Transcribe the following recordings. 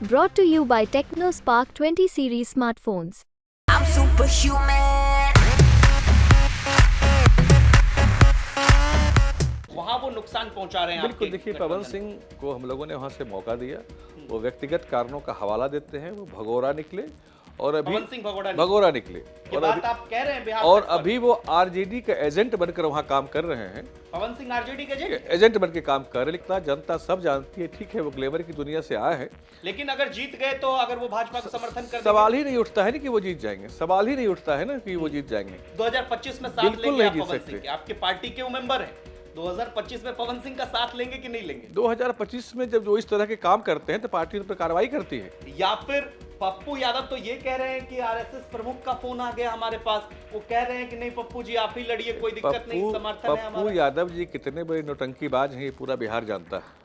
Brought to you by TechnoSpark 20 series smartphones. I'm superhuman. वहाँ वो नुकसान पहुंचा रहे हैं। बिल्कुल, देखिए पवन सिंह को हम लोगों ने वहाँ से मौका दिया, वो व्यक्तिगत कारणों का हवाला देते हैं, वो भगोड़ा निकले और अभी पवन सिंह भगोड़ा निकले ये बात आप कह रहे हैं बिहार और तक पर। अभी वो आरजेडी का एजेंट बनकर वहाँ काम कर रहे हैं। पवन सिंह आरजेडी के एजेंट बन के काम कर रहे, लेकिन जनता सब जानती है, ठीक है वो ग्लैमर की दुनिया से आए हैं, लेकिन अगर जीत गए तो अगर वो भाजपा को समर्थन कर सवाल ही नहीं उठता है ना कि वो जीत जाएंगे, सवाल ही नहीं उठता है ना कि वो जीत जाएंगे। 2025 में साथ बिल्कुल लेंगे नहीं आप जीत पवन सकते। सिंह के? आपके पार्टी के वो मेंबर हैं, 2025 में पवन सिंह का साथ लेंगे कि नहीं लेंगे? 2025 में जब जो इस तरह के काम करते हैं तो पार्टी उन पर कार्रवाई करती है। या फिर पप्पू यादव तो ये कह रहे हैं कि आरएसएस प्रमुख का फोन आ गया हमारे पास, वो कह रहे हैं कि नहीं पप्पू जी आप ही लड़िए, कोई दिक्कत नहीं, समर्थन है पप्पू हमारा। यादव जी कितने बड़े नौटंकीबाज हैं ये पूरा बिहार जानता है।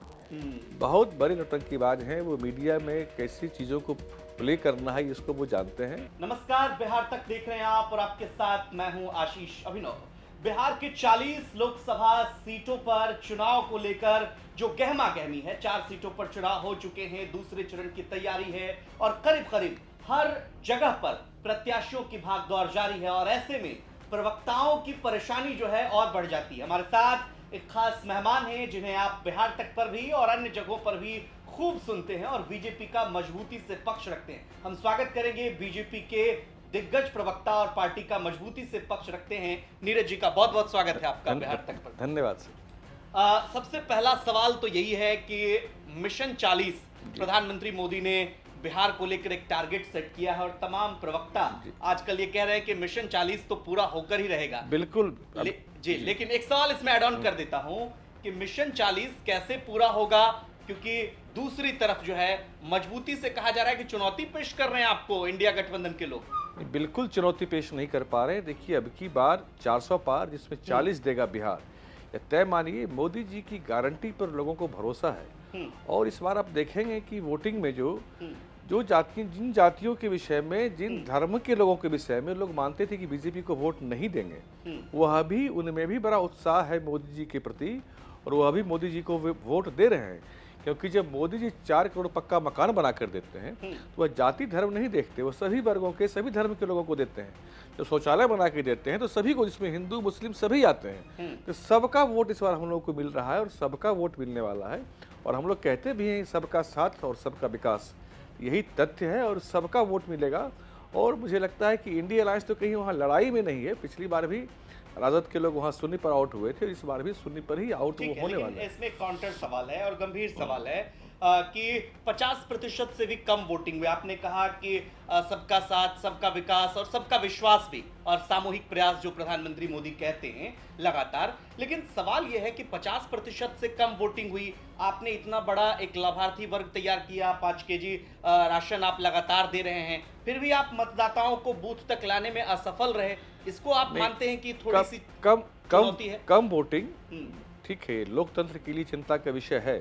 बहुत बड़े नौटंकीबाज हैं, वो मीडिया में कैसी चीजों को प्ले करना है इसको वो जानते हैं। नमस्कार, बिहार तक देख रहे हैं आप और आपके साथ मैं हूं आशीष अभिनव। बिहार की 40 लोकसभा सीटों पर चुनाव को लेकर जो गहमा गहमी है, 4 सीटों पर चुनाव हो चुके हैं, दूसरे चरण की तैयारी है और करीब करीब हर जगह पर प्रत्याशियों की भागदौड़ जारी है और ऐसे में प्रवक्ताओं की परेशानी जो है और बढ़ जाती है। हमारे साथ एक खास मेहमान हैं जिन्हें आप बिहार तक पर भी और अन्य जगहों पर भी खूब सुनते हैं और बीजेपी का मजबूती से पक्ष रखते हैं। हम स्वागत करेंगे बीजेपी के दिग्गज प्रवक्ता और पार्टी का मजबूती से पक्ष रखते हैं नीरज जी का। बहुत बहुत स्वागत है आपका बिहार तक पर। धन्यवाद सर। सबसे पहला सवाल तो यही है कि मिशन 40 प्रधानमंत्री मोदी ने बिहार को लेकर एक टारगेट सेट किया है और तमाम प्रवक्ता आजकल ये कह रहे हैं कि मिशन 40 तो पूरा होकर ही रहेगा। बिल्कुल लेकिन एक सवाल इसमें ऐड ऑन कर देता हूं कि मिशन 40 कैसे पूरा होगा, क्योंकि दूसरी तरफ जो है मजबूती से कहा जा रहा है कि चुनौती पेश कर रहे हैं आपको इंडिया गठबंधन के लोग। बिल्कुल चुनौती पेश नहीं कर पा रहे। देखिए अब की बार 400 पार जिसमें 40 देगा बिहार, ये तय मानिए मोदी जी की गारंटी पर लोगों को भरोसा है। और इस बार आप देखेंगे कि वोटिंग में जो जाति, जिन जातियों के विषय में, जिन धर्म के लोगों के विषय में लोग मानते थे कि बीजेपी को वोट नहीं देंगे, वह भी उनमें भी बड़ा उत्साह है मोदी जी के प्रति और वह भी मोदी जी को वोट दे रहे हैं। क्योंकि जब मोदी जी 4 करोड़ पक्का मकान बना कर देते हैं तो वह जाति धर्म नहीं देखते, वो सभी वर्गों के, सभी धर्म के लोगों को देते हैं। जब शौचालय बना के देते हैं तो सभी को, जिसमें हिंदू मुस्लिम सभी आते हैं, तो सबका वोट इस बार हम लोगों को मिल रहा है और सबका वोट मिलने वाला है। और हम लोग कहते भी हैं सबका साथ और सबका विकास, यही तथ्य है और सबका वोट मिलेगा। और मुझे लगता है कि इंडिया अलायंस तो कहीं वहाँ लड़ाई में नहीं है। पिछली बार भी राजद के लोग वहाँ शून्य पर आउट हुए थे, इस बार भी शून्य पर ही आउट होने वाला है। इसमें काउंटर सवाल है और गंभीर सवाल है कि 50% से भी कम वोटिंग में आपने कहा कि सबका साथ, सबका विकास और सबका विश्वास भी और सामूहिक प्रयास जो प्रधानमंत्री मोदी कहते हैं लगातार। लेकिन सवाल यह है कि 50% से कम वोटिंग हुई, आपने इतना बड़ा एक लाभार्थी वर्ग तैयार किया, 5 केजी राशन आप लगातार दे रहे हैं, फिर भी आप मतदाताओं को बूथ तक लाने में असफल रहे। इसको आप मानते हैं कि थोड़ी सी कम वोटिंग ठीक है, लोकतंत्र के लिए चिंता का विषय है।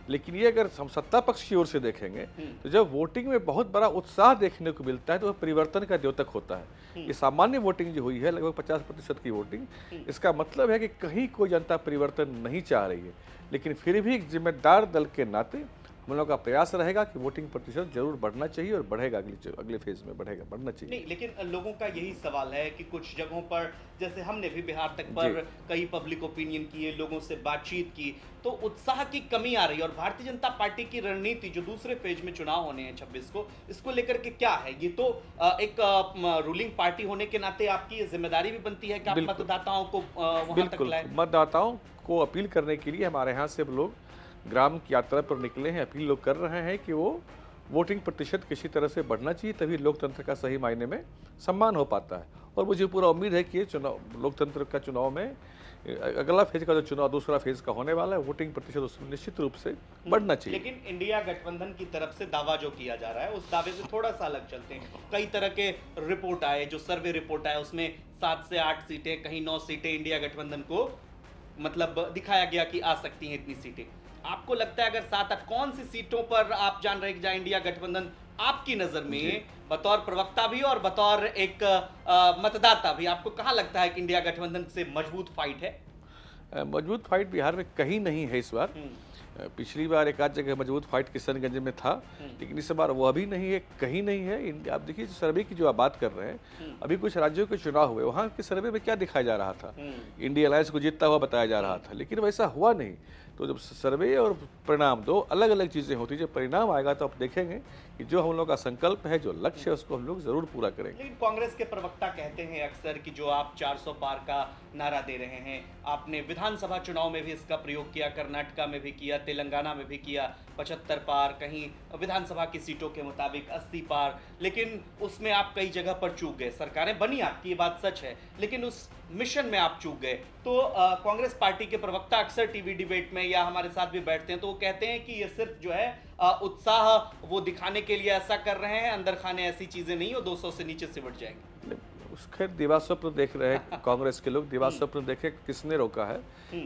लेकिन ये अगर हम सत्ता पक्ष की ओर से देखेंगे तो जब वोटिंग में बहुत बड़ा उत्साह देखने को मिलता है तो वह परिवर्तन का द्योतक होता है। ये सामान्य वोटिंग जो हुई है लगभग 50% की वोटिंग, इसका मतलब है कि कहीं कोई जनता परिवर्तन नहीं चाह रही है। लेकिन फिर भी एक जिम्मेदार दल के नाते हम लोगों का प्रयास रहेगा कि वोटिंग प्रतिशत जरूर बढ़ना चाहिए और बढ़ेगा, अगले फेज में बढ़ेगा, बढ़ना चाहिए। नहीं, लेकिन लोगों का यही सवाल है कि कुछ जगहों पर, जैसे हमने भी बिहार तक पर कई पब्लिक ओपिनियन किए, लोगों से बातचीत की, तो उत्साह की कमी आ रही है। और भारतीय जनता पार्टी की रणनीति जो दूसरे फेज में चुनाव होने हैं 26 को, इसको लेकर के क्या है? ये तो एक रूलिंग पार्टी होने के नाते आपकी जिम्मेदारी भी बनती है कि आप मतदाताओं को वहां तक लाएं। मतदाताओं को अपील करने के लिए हमारे यहाँ से लोग ग्राम की यात्रा पर निकले हैं, अपील लोग कर रहे हैं कि वो वोटिंग प्रतिशत किसी तरह से बढ़ना चाहिए, तभी लोकतंत्र का सही मायने में सम्मान हो पाता है। और मुझे पूरा उम्मीद है कि ये चुनाव, लोकतंत्र का चुनाव में अगला फेज का जो चुनाव दूसरा फेज का होने वाला है, वोटिंग प्रतिशत निश्चित रूप से बढ़ना चाहिए। लेकिन इंडिया गठबंधन की तरफ से दावा जो किया जा रहा है उस दावे से थोड़ा सा अलग चलते हैं। कई तरह के रिपोर्ट आए, जो सर्वे रिपोर्ट आए उसमें 7 से 8 सीटें, कहीं 9 सीटें इंडिया गठबंधन को मतलब दिखाया गया कि आ सकती हैं इतनी सीटें। आपको लगता है अगर 7-8 कौन सी सीटों पर आप जान रहे हैं कि जहां इंडिया गठबंधन आपकी नजर में बतौर प्रवक्ता भी और बतौर एक मतदाता भी, आपको कहां लगता है कि इंडिया गठबंधन से मजबूत फाइट है? मजबूत फाइट बिहार में कहीं नहीं है इस बार। पिछली बार एक आध जगह मजबूत फाइट किशनगंज में था, लेकिन इस बार वो अभी नहीं है, कहीं नहीं है। आप देखिए सर्वे की जो आप बात कर रहे हैं, अभी कुछ राज्यों के चुनाव हुए, वहाँ के सर्वे में क्या दिखाया जा रहा था, इंडिया अलायंस को जीतता हुआ बताया जा रहा था, लेकिन वैसा हुआ नहीं। तो जब सर्वे और परिणाम दो अलग अलग चीज़ें होती हैं, जब परिणाम आएगा तो आप देखेंगे कि जो हम लोग का संकल्प है, जो लक्ष्य है, उसको हम लोग जरूर पूरा करेंगे। लेकिन कांग्रेस के प्रवक्ता कहते हैं अक्सर कि जो आप 400 पार का नारा दे रहे हैं, आपने विधानसभा चुनाव में भी इसका प्रयोग किया, कर्नाटका में भी किया, तेलंगाना में भी किया, 75 पार, कहीं विधानसभा की सीटों के मुताबिक 80 पार, लेकिन उसमें आप कई जगह पर चूक गए। सरकारें बनी आपकी, ये बात सच है, लेकिन उस मिशन में आप चूक गए। तो कांग्रेस पार्टी के प्रवक्ता अक्सर टीवी डिबेट में या हमारे साथ भी बैठते हैं, तो वो कहते हैं कि ये सिर्फ जो है उत्साह वो दिखाने के लिए ऐसा कर रहे हैं, अंदर खाने ऐसी चीजें नहीं हो, 200 से नीचे सिमट जाएंगे। उसके दिवास्वप्न देख रहे हैं कांग्रेस के लोग, दिवास्वप्न देखे किसने रोका है।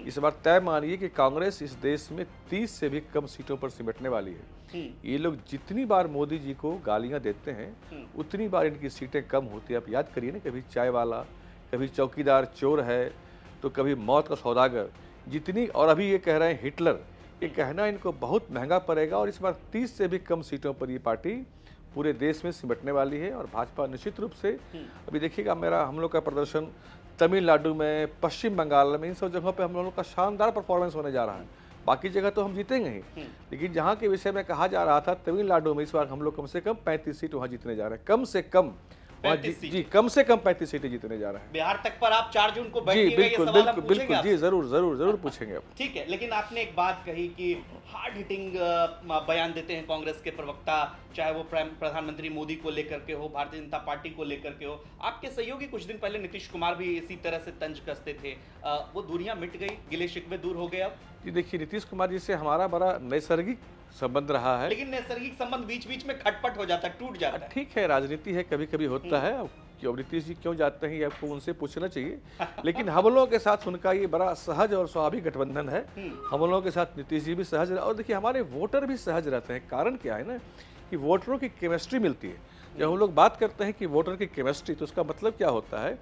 इस बार तय मानिए कि कांग्रेस इस देश में 30 से भी कम सीटों पर सिमटने वाली है। ये लोग जितनी बार मोदी जी को गालियां देते हैं, उतनी बार इनकी सीटें कम होती है। आप याद करिए ना, कभी चाय वाला, कभी चौकीदार चोर है, तो कभी मौत का सौदागर, जितनी, और अभी ये कह रहे हैं हिटलर। ये कहना इनको बहुत महंगा पड़ेगा, और इस बार 30 से भी कम सीटों पर ये पार्टी पूरे देश में सिमटने वाली है। और भाजपा निश्चित रूप से, अभी देखिएगा हम लोग का प्रदर्शन तमिलनाडु में, पश्चिम बंगाल में, इन सब जगहों पे हम लोगों का शानदार परफॉर्मेंस होने जा रहा है। बाकी जगह तो हम जीतेंगे ही, लेकिन जहाँ के विषय में कहा जा रहा था, तमिलनाडु में इस बार हम लोग कम से कम 35 सीट वहाँ जीतने जा रहे हैं, कम से कम। जी, कम से कम 35 सीटें जीतने जा रहे हैं। बिहार तक पर आप 4 जून को जी बैठिएगा, बिल्कुल ये सवाल हम बिल्कुल पूछेंगे बिल्कुल, जी आपसे। जरूर पूछेंगे आप। ठीक है, लेकिन आपने एक बात कही कि हार्ड हिटिंग बयान देते हैं कांग्रेस के प्रवक्ता, चाहे वो प्रधानमंत्री मोदी को लेकर के हो, भारतीय जनता पार्टी को लेकर के हो। आपके सहयोगी कुछ दिन पहले नीतीश कुमार भी इसी तरह से तंज कसते थे, वो दूरियां मिट गई, गिले शिकवे दूर हो गए अब? जी देखिए, नीतीश कुमार जी से हमारा बड़ा नैसर्गिक संबंध रहा है, लेकिन नैसर्गिक संबंध बीच बीच में खटपट हो जाता है, टूट जाता है। ठीक है, राजनीति है, कभी कभी होता है। क्यों नीतीश जी क्यों जाते हैं, ये आपको उनसे पूछना चाहिए। लेकिन हम लोगों के साथ उनका ये बड़ा सहज और स्वाभाविक गठबंधन है। हम लोगों के साथ नीतीश जी भी सहज, और देखिए हमारे वोटर भी सहज रहते हैं। कारण क्या है ना, कि वोटरों की केमिस्ट्री मिलती है। जब हम लोग बात करते हैं कि वोटर की केमिस्ट्री, तो उसका मतलब क्या होता है,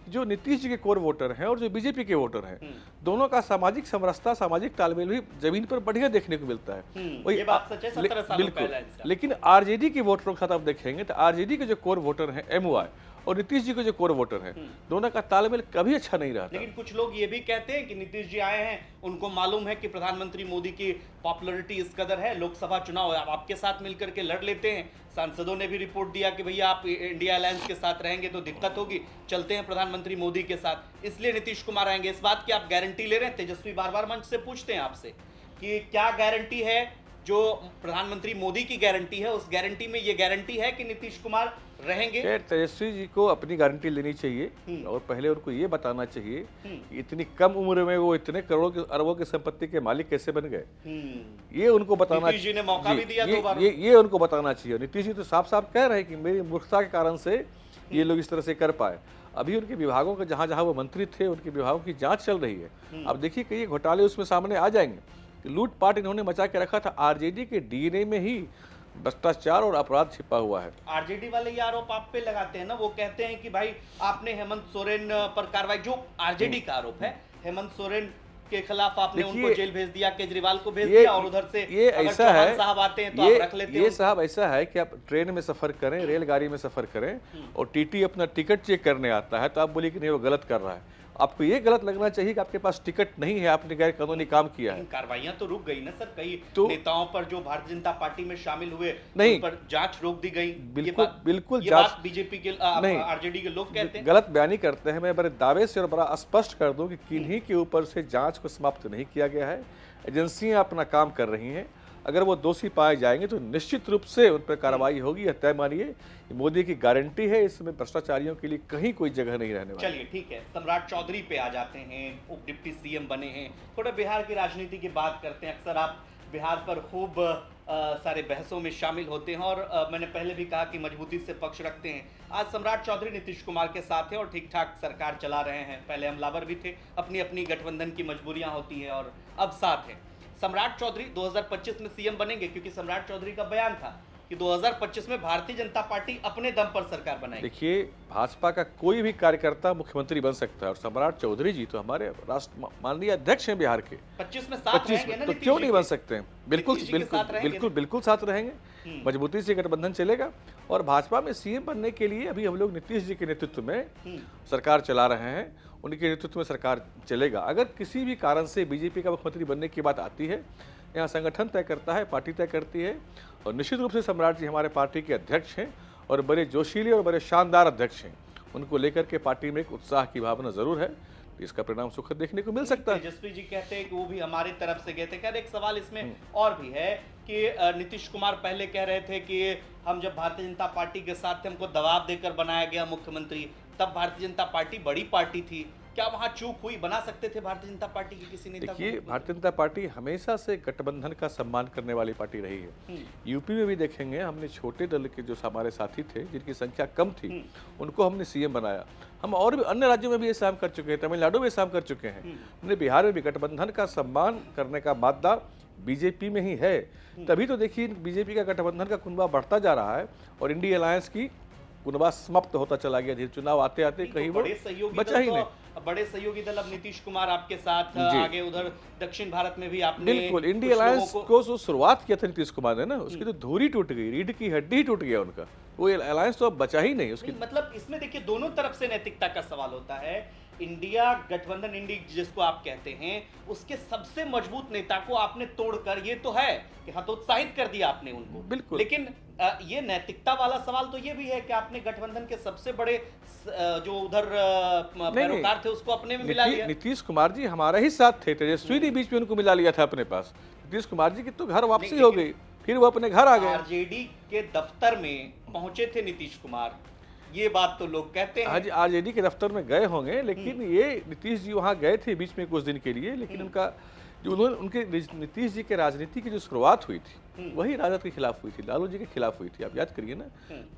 जो नीतीश जी के कोर वोटर हैं और जो बीजेपी के वोटर हैं, दोनों का सामाजिक समरसता, सामाजिक तालमेल भी जमीन पर बढ़िया देखने को मिलता है। ये बात सच है, 17 सालों पहले। लेकिन आरजेडी के वोटरों के साथ आप देखेंगे तो आरजेडी के जो कोर वोटर हैं एमओआई, और नीतीश जी के जो कोर वोटर हैं, दोनों का तालमेल कभी अच्छा नहीं रहा। लेकिन कुछ लोग ये भी कहते हैं कि नीतीश जी आए हैं, उनको मालूम है कि प्रधानमंत्री मोदी की पॉपुलैरिटी इस कदर है, लोकसभा चुनाव आपके साथ मिलकर के लड़ लेते हैं। सांसदों ने भी रिपोर्ट दिया कि भैया आप इंडिया अलायंस के साथ रहेंगे तो दिक्कत होगी, चलते हैं प्रधानमंत्री मोदी के साथ, इसलिए नीतीश कुमार आएंगे। इस बात की आप गारंटी ले रहे हैं? तेजस्वी बार बार मंच से पूछते हैं आपसे कि क्या गारंटी है, जो प्रधानमंत्री मोदी की गारंटी है, उस गारंटी में ये गारंटी है कि नीतीश कुमार रहेंगे? तेजस्वी जी को अपनी गारंटी लेनी चाहिए, और पहले उनको ये बताना चाहिए कि इतनी कम उम्र में वो इतने करोड़ों अरबों की संपत्ति के मालिक कैसे बन गए। ये उनको बताना, नीतीश जी ने मौका भी दिया 2 बार। ये उनको बताना चाहिए। नीतीश जी तो साफ साफ कह रहे हैं कि मेरी मूर्खता के कारण से ये लोग इस तरह से कर पाए। अभी उनके विभागों का जहां जहां वो मंत्री थे, उनके विभागों की जांच चल रही है। अब देखिए कई घोटाले उसमें सामने आ जाएंगे। लूटपाट इन्होंने मचा के रखा था। आरजेडी के डीएनए में ही भ्रष्टाचार और अपराध छिपा हुआ है। आरजेडी वाले ये आरोप आप पे लगाते हैं ना, वो कहते हैं कि भाई आपने हेमंत सोरेन पर कार्रवाई, जो आरजेडी का आरोप है, हेमंत सोरेन के खिलाफ आपने उनको जेल भेज दिया, केजरीवाल को भेज दिया, और उधर से ये ऐसा है, साहब आते हैं तो आप रख लेते हैं। ये साहब ऐसा है कि आप ट्रेन में सफर करें, रेलगाड़ी में सफर करें, और टीटी अपना टिकट चेक करने आता है, तो आप बोलिए कि नहीं वो गलत कर रहा है। आपको ये गलत लगना चाहिए कि आपके पास टिकट नहीं है, आपने गैर कानूनी काम किया है। कार्रवाइयां तो रुक गई ना सर, कई नेताओं पर जो भारतीय जनता पार्टी में शामिल हुए, नहीं, उन पर जांच रोक दी गई। बिल्कुल ये बात बीजेपी के आरजेडी के लोग कहते हैं, गलत बयानी करते हैं। मैं बड़े दावे से और बड़ा स्पष्ट कर दूं कि किन्हीं के ऊपर से जांच को समाप्त नहीं किया गया है। एजेंसियां अपना काम कर रही हैं। अगर वो दोषी पाए जाएंगे तो निश्चित रूप से उन पर कार्रवाई होगी। यह तय मानिए, मोदी की गारंटी है, इसमें भ्रष्टाचारियों के लिए कहीं कोई जगह नहीं रहने वाली। चलिए ठीक है, सम्राट चौधरी पे आ जाते हैं, उप डिप्टी सीएम बने हैं, थोड़ा बिहार की राजनीति की बात करते हैं। अक्सर आप बिहार पर खूब सारे बहसों में शामिल होते हैं, और मैंने पहले भी कहा कि मजबूती से पक्ष रखते हैं। आज सम्राट चौधरी नीतीश कुमार के साथ है और ठीक ठाक सरकार चला रहे हैं। पहले हमलावर भी थे, अपनी अपनी गठबंधन की मजबूरियां होती हैं, और अब साथ है। सम्राट चौधरी 2025 में सीएम बनेंगे, क्योंकि सम्राट चौधरी का बयान था कि 2025 में भारतीय जनता पार्टी अपने दम पर सरकार बनाएगी? देखिए, भाजपा का कोई भी कार्यकर्ता मुख्यमंत्री बन सकता है और सम्राट चौधरी जी तो हमारे राष्ट्र माननीय अध्यक्ष हैं बिहार के। 25 में साथ 25 रहेंगे ना तो नीतीश क्यों जी नहीं के? बन सकते हैं? बिल्कुल नीतीश जी के बिल्कुल साथ रहेंगे बिल्कुल ना? बिल्कुल साथ रहेंगे। मजबूती से गठबंधन चलेगा और भाजपा में सीएम बनने के लिए अभी हम लोग नीतीश जी के नेतृत्व में सरकार चला रहे हैं, उनके नेतृत्व में सरकार चलेगा। अगर किसी भी कारण से बीजेपी का मुख्यमंत्री बनने की बात आती है, यहाँ संगठन तय करता है, पार्टी तय करती है और निश्चित रूप से सम्राट जी हमारे पार्टी के अध्यक्ष हैं और बड़े जोशीले और बड़े शानदार अध्यक्ष हैं। उनको लेकर के पार्टी में एक उत्साह की भावना जरूर है, इसका परिणाम सुखद देखने को मिल सकता है। तेजस्वी जी कहते हैं कि वो भी हमारी तरफ से गए थे। खैर, एक सवाल इसमें और भी है कि नीतीश कुमार पहले कह रहे थे कि हम जब भारतीय जनता पार्टी के साथ थे, हमको दबाव देकर बनाया गया मुख्यमंत्री, तब भारतीय जनता पार्टी बड़ी पार्टी थी। क्या वहां चूक हुई? बना सकते थे भारतीय जनता पार्टी के किसी नेता को? देखिए, भारतीय जनता पार्टी हमेशा से गठबंधन का सम्मान करने वाली पार्टी रही है। यूपी में भी देखेंगे, हमने छोटे दल के जो हमारे साथी थे जिनकी संख्या कम थी, उनको हमने सीएम बनाया। हम और भी अन्य राज्यों में भी ये काम कर चुके हैं, तमिलनाडु में काम कर चुके हैं। हमने बिहार में भी गठबंधन का सम्मान करने का मादा बीजेपी में ही है। तभी तो देखिए, बीजेपी का गठबंधन का कुनबा बढ़ता जा रहा है और इंडिया अलायंस की कुनबा समाप्त होता चला गया। धीरे चुनाव आते आते कहीं वो बचा ही नहीं। बड़े सहयोगी दल अब नीतीश कुमार आपके साथ आगे, उधर दक्षिण भारत में भी आपने बिल्कुल इंडिया अलायंस को जो शुरुआत किया था नीतीश कुमार ने ना, उसकी तो धुरी टूट गई, रीढ़ की हड्डी ही टूट गया उनका। वो अलायंस तो अब बचा ही नहीं उसकी। मतलब इसमें देखिए, दोनों तरफ से नैतिकता का सवाल होता है। इंडिया गठबंधन, इंडी जिसको आप कहते हैं, उसके सबसे मजबूत नेता को आपने तोड़कर, ये तो है कि हतोत्साहित कर दिया आपने उनको, बिल्कुल। लेकिन ये नैतिकता वाला सवाल तो ये भी है कि आपने गठबंधन के सबसे बड़े जो उधर पैरोकार थे उसको अपने में मिला लिया। नीतीश कुमार जी हमारा ही साथ थे, तेजस्वी ने बीच में उनको मिला लिया था अपने पास। नीतीश कुमार जी की तो घर वापसी हो गई, फिर वो अपने घर आ गए। आरजेडी के दफ्तर में पहुंचे थे नीतीश कुमार, ये बात तो लोग कहते हैं। आज आरजेडी के दफ्तर में गए होंगे, लेकिन ये नीतीश जी वहां गए थे बीच में कुछ दिन के लिए, लेकिन उनका जो उनके नीतीश जी के राजनीति की जो शुरुआत हुई थी, वही राजद के खिलाफ हुई थी, लालू जी के खिलाफ हुई थी। आप याद करिए ना,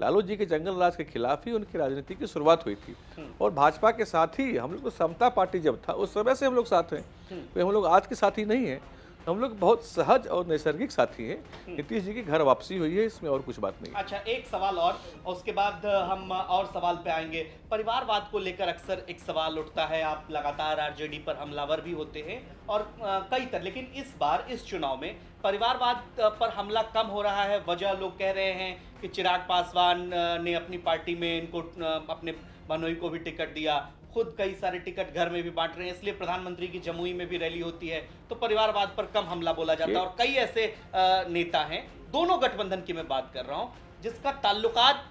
लालू जी के जंगल राज के खिलाफ ही उनकी राजनीति की शुरुआत हुई थी। और भाजपा के साथ ही हम लोग, समता पार्टी जब था उस समय से हम लोग साथ हैं, हम लोग आज के साथी नहीं हैं, हम लोग बहुत सहज और नैसर्गिक साथी हैं। नीतीश जी की घर वापसी हुई है, इसमें और कुछ बात नहीं। अच्छा, एक सवाल और उसके बाद हम और सवाल पे आएंगे। परिवारवाद को लेकर अक्सर एक सवाल उठता है, आप लगातार आरजेडी पर हमलावर भी होते हैं और कई तरह, लेकिन इस बार इस चुनाव में परिवारवाद पर हमला कम हो रहा है। वजह लोग कह रहे हैं कि चिराग पासवान ने अपनी पार्टी में इनको, अपने बनोई को भी टिकट दिया, खुद कई सारे टिकट घर में भी बांट रहे हैं, इसलिए प्रधानमंत्री की जमुई में भी रैली होती है, तो परिवारवाद पर कम हमला बोला जाता है। और कई ऐसे नेता हैं, दोनों गठबंधन की मैं बात कर रहा हूं, जिसका ताल्लुकात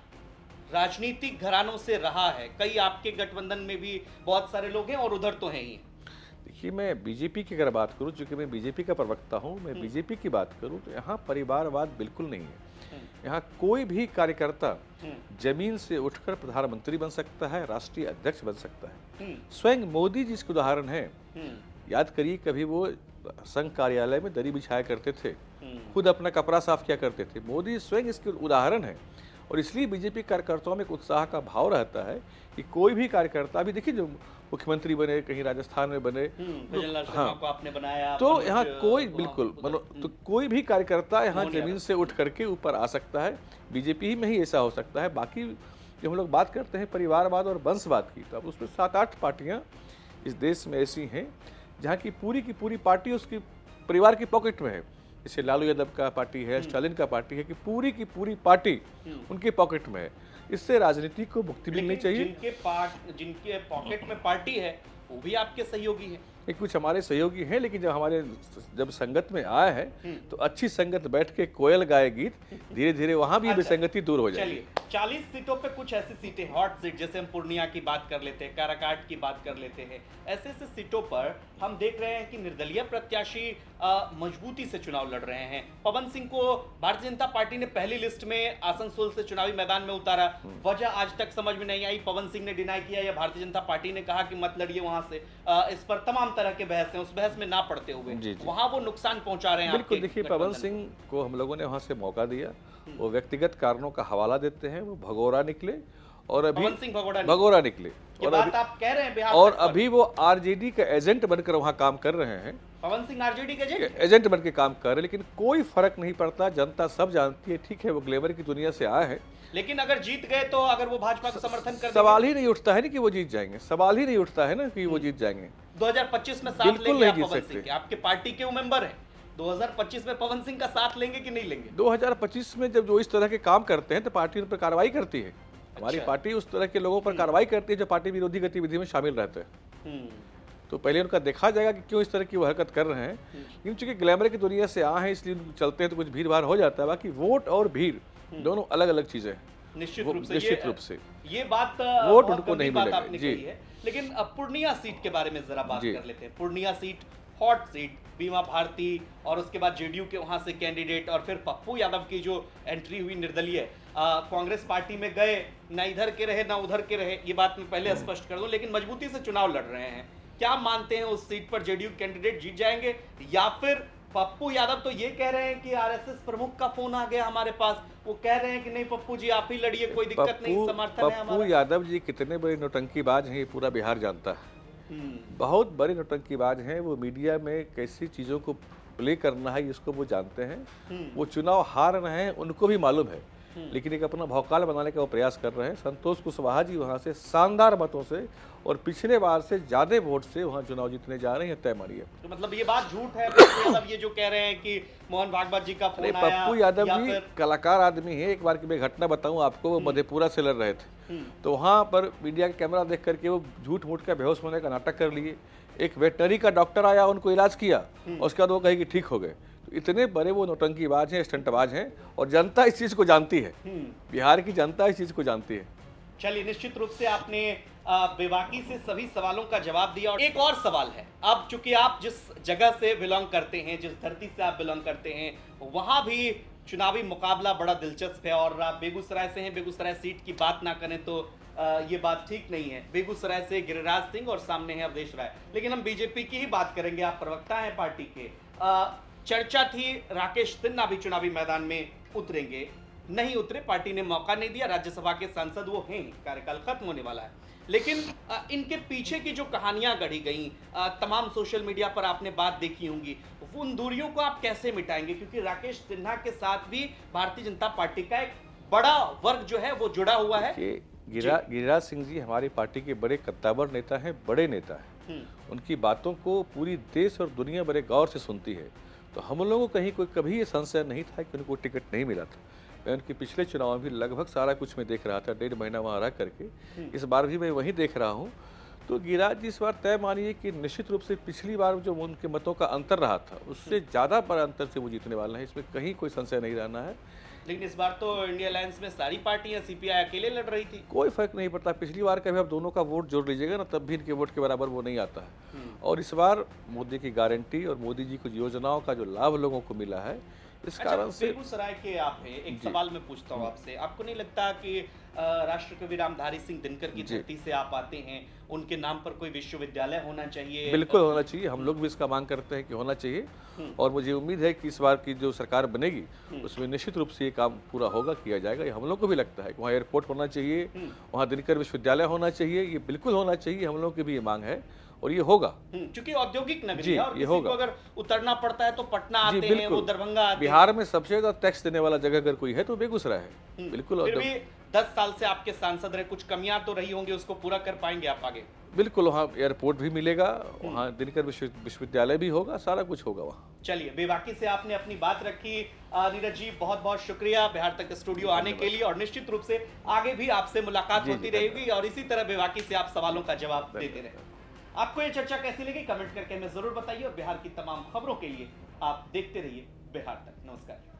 राजनीतिक घरानों से रहा है। कई आपके गठबंधन में भी बहुत सारे लोग हैं और उधर तो हैं ही। देखिए, मैं बीजेपी की अगर बात करूं, चूंकि मैं बीजेपी का प्रवक्ता हूं, मैं बीजेपी की बात करूं तो यहाँ परिवारवाद बिल्कुल नहीं है। यहाँ कोई भी कार्यकर्ता जमीन से उठकर प्रधानमंत्री बन सकता है, राष्ट्रीय अध्यक्ष बन सकता है। स्वयं मोदी जी इसके उदाहरण है। याद करिए, कभी वो संघ कार्यालय में दरी बिछाया करते थे, खुद अपना कपड़ा साफ किया करते थे। मोदी स्वयं इसके उदाहरण है और इसलिए बीजेपी कार्यकर्ताओं में एक उत्साह का भाव रहता है कि कोई भी कार्यकर्ता, अभी देखिए जो मुख्यमंत्री बने, कहीं राजस्थान में बने, हाँ, को आपने बनाया, तो यहाँ कोई बिल्कुल तो कोई भी कार्यकर्ता यहाँ जमीन से उठ करके ऊपर आ सकता है। बीजेपी में ही ऐसा हो सकता है। बाकी जो हम लोग बात करते हैं परिवारवाद और वंशवाद की, तो अब उसमें 7-8 पार्टियाँ इस देश में ऐसी हैं जहाँ की पूरी पार्टी उसकी परिवार की पॉकेट में है। जैसे लालू यादव का पार्टी है, स्टालिन का पार्टी है, कि पूरी की पूरी पार्टी उनके पॉकेट में है। इससे राजनीति को मुक्ति मिलनी चाहिए। जिनके पॉकेट में पार्टी है वो भी आपके सहयोगी हैं। कुछ हमारे सहयोगी हैं, लेकिन जब संगत में आए हैं तो अच्छी संगत बैठ के कोयल गाए गीत, धीरे धीरे वहां भी विसंगति दूर हो जाएगी। चलिए, 40 सीटों पे कुछ ऐसी सीटें, हॉट सीट, जैसे हम पूर्णिया की बात कर लेते हैं, काराकाट की बात कर लेते हैं, ऐसे सीटों पर हम देख रहे हैं कि निर्दलीय प्रत्याशी मजबूती से चुनाव लड़ रहे हैं। पवन सिंह को भारतीय जनता पार्टी ने पहली लिस्ट में आसनसोल से चुनावी मैदान में उतारा, वजह आज तक समझ में नहीं आई। पवन सिंह ने डिनाई किया या भारतीय जनता पार्टी ने कहा कि मत लड़िए वहां से। इस पर तमाम तरह के बहस हैं, उस बहस में ना पड़ते हुए वहां वो नुकसान पहुंचा रहे हैं। बिल्कुल, देखिए, पवन सिंह को हम लोगों ने वहां से मौका दिया, वो व्यक्तिगत कारणों का हवाला देते हैं, वो भगोड़ा निकले और अभी भगोड़ा निकले और बात आप कह रहे हैं बिहार, और अभी वो आरजेडी का एजेंट बनकर वहां काम कर रहे हैं। पवन सिंह आरजेडी के एजेंट एजेंट बन के काम कर रहे हैं, लेकिन कोई फर्क नहीं पड़ता, जनता सब जानती है। ठीक है, वो ग्लैमर की दुनिया से आए हैं, लेकिन अगर जीत गए तो अगर वो भाजपा को समर्थन कर सवाल ही नहीं उठता है ना कि वो जीत जाएंगे, सवाल ही नहीं उठता है ना कि वो जीत जाएंगे। 2025 में साथ बिल्कुल लेंगे नहीं आप जीत पवन सकते। सिंह के? आपके पार्टी के वो मेंबर हैं, 2025 में पवन सिंह का साथ लेंगे कि नहीं लेंगे? 2025 में जब जो इस तरह के काम करते हैं तो पार्टी उन पर कार्रवाई करती है। हमारी अच्छा। पार्टी उस तरह के लोगों पर कार्रवाई करती है जो पार्टी विरोधी गतिविधि में शामिल रहते हैं। तो पहले उनका देखा जाएगा कि क्यों इस तरह की वो हरकत कर रहे हैं। लेकिन चूंकि ग्लैमर की दुनिया से आए हैं इसलिए चलते हैं तो कुछ भीड़ भाड़ हो जाता है। बाकी वोट और भीड़ दोनों अलग अलग चीजें हैं। निश्चित वो रूप से निश्चित रूप से ये बात वोट बहुत उनको गंभीर नहीं बात मिलेंगे। आपने जी। कही है। लेकिन अब पूर्णिया सीट के बारे में जरा बात जी। कर लेते हैं। पूर्णिया सीट हॉट सीट, बीमा भारती और उसके बाद जेडीयू के वहां से कैंडिडेट और फिर पप्पू यादव की जो एंट्री हुई निर्दलीय, कांग्रेस पार्टी में गए, ना इधर के रहे ना उधर के रहे, ये बात मैं पहले स्पष्ट कर दूं, लेकिन मजबूती से चुनाव लड़ रहे हैं। क्या मानते हैं उस सीट पर जेडीयू कैंडिडेट जीत जाएंगे, या फिर पप्पू यादव तो ये कह रहे हैं कि आरएसएस प्रमुख का फोन आ गया हमारे पास, वो कह रहे हैं कि नहीं पप्पू जी आप ही लड़िए, कोई दिक्कत नहीं, समर्थन है पप्पू हमारा। यादव जी कितने बड़े नौटंकीबाज हैं ये पूरा बिहार जानता है। बहुत बड़े नौटंकीबाज हैं वो। मीडिया में कैसी चीज़ों को प्ले करना है इसको वो जानते हैं। वो चुनाव हार रहे हैं उनको भी मालूम है, लेकिन एक अपना भौकाल बनाने का वो प्रयास कर रहे हैं। संतोष कुशवाहा जी वहाँ से शानदार मतों से और पिछले बार से ज्यादा वोट से वहाँ चुनाव जीतने जा रहे हैं, तय मानिए। तो मतलब ये बात झूठ है? पप्पू यादव ये जो कह रहे हैं कि मोहन भागवत जी का फोन आया, पप्पू यादव या जी फिर कलाकार आदमी है। एक बार की मैं घटना बताऊं आपको, वो मधेपुरा से लड़ रहे थे तो वहाँ पर मीडिया का कैमरा देख करके वो झूठ मूठ का बेहोश होने का नाटक कर लिए। एक वेटनरी का डॉक्टर आया, उनको इलाज किया और उसके बाद वो कहे कि ठीक हो गए। तो इतने बड़े वो नौटंकीबाज हैं, स्टंटबाज हैं और जनता इस चीज़ को जानती है। बिहार की जनता इस चीज़ को जानती है। चलिए, निश्चित रूप से आपने बेबाकी से सभी सवालों का जवाब दिया। और एक और सवाल है, अब चूंकि आप जिस जगह से बिलोंग करते हैं, जिस धरती से आप बिलोंग करते हैं, वहां भी चुनावी मुकाबला बड़ा दिलचस्प है। और आप बेगूसराय से हैं, बेगूसराय सीट की बात ना करें तो ये बात ठीक नहीं है। बेगूसराय से गिरिराज सिंह और सामने है अवधेश राय, लेकिन हम बीजेपी की ही बात करेंगे। आप प्रवक्ता हैं पार्टी के। चर्चा थी राकेश सिन्हा भी चुनावी मैदान में उतरेंगे, नहीं उतरे, पार्टी ने मौका नहीं दिया। राज्यसभा के सांसद वो हैं, कार्यकाल खत्म होने वाला है। लेकिन इनके पीछे की जो कहानियां गढ़ी गई, तमाम सोशल मीडिया पर आपने बात देखी होंगी, उन दूरियों को आप कैसे मिटाएंगे? क्योंकि राकेश सिन्हा के साथ भी भारतीय जनता पार्टी का एक बड़ा वर्ग जो है वो जुड़ा हुआ है। गिरिराज सिंह जी हमारी पार्टी के बड़े कद्दावर नेता हैं, बड़े नेता हैं। उनकी बातों को पूरी देश और दुनिया बड़े गौर से सुनती है। तो हम लोगों को कहीं कभी ये संशय नहीं था कि उनको टिकट नहीं मिला था। मैं उनके पिछले चुनाव में भी लगभग सारा कुछ मैं देख रहा था, 1.5 महीना वहाँ रह करके। इस बार भी मैं वहीं देख रहा हूँ। तो गिरिराज जी इस बार तय मानिए कि निश्चित रूप से पिछली बार जो उनके मतों का अंतर रहा था उससे ज़्यादा बड़ा अंतर से वो जीतने वाले हैं, इसमें कहीं कोई संशय नहीं रहना है। लेकिन इस बार तो इंडिया अलायंस में सारी पार्टियां, सीपीआई अकेले लड़ रही थी। कोई फर्क नहीं पड़ता। पिछली बार का भी आप दोनों का वोट जोड़ लीजिएगा ना, तब भी इनके वोट के बराबर वो नहीं आता है। और इस बार मोदी की गारंटी और मोदी जी की योजनाओं का जो लाभ लोगों को मिला है, इस कारण से। बेगूसराय के आप हैं, एक सवाल मैं पूछता हूँ आपसे, आपको नहीं लगता कि राष्ट्रकवि रामधारी सिंह दिनकर की धरती से आप आते हैं, उनके नाम पर कोई विश्वविद्यालय होना चाहिए? बिल्कुल होना चाहिए। हम लोग भी इसका मांग करते हैं कि होना चाहिए। और मुझे उम्मीद है कि इस बार की जो सरकार बनेगी उसमें निश्चित रूप से ये काम पूरा होगा, किया जाएगा। ये हम लोग को भी लगता है कि वहाँ एयरपोर्ट होना चाहिए, वहाँ दिनकर विश्वविद्यालय होना चाहिए। ये बिल्कुल होना चाहिए, हम लोग की भी ये मांग है और ये होगा। क्योंकि औद्योगिक नगरी है और ये किसी होगा। को अगर उतरना पड़ता है तो पटना आते हैं, वो दरभंगा आते हैं। बिहार में सबसे ज्यादा टैक्स देने वाला जगह अगर कोई है तो बेगूसराय है। बिल्कुल। फिर भी 10 साल से आपके सांसद रहे, कुछ कमियां तो रही होंगी, उसको पूरा कर पाएंगे आप आगे? बिल्कुल, वहाँ एयरपोर्ट भी मिलेगा, वहाँ दिनकर विश्वविद्यालय भी होगा, सारा कुछ होगा वहाँ। चलिए, बेबाकी से आपने अपनी बात रखी। नीरज जी, बहुत बहुत शुक्रिया बिहार तक स्टूडियो आने के लिए। और निश्चित रूप से आगे भी आपसे मुलाकात होती रहेगी और इसी तरह बेबाकी से आप सवालों का जवाब देते रहे। आपको ये चर्चा कैसी लगी कमेंट करके हमें जरूर बताइए और बिहार की तमाम खबरों के लिए आप देखते रहिए बिहार तक। नमस्कार।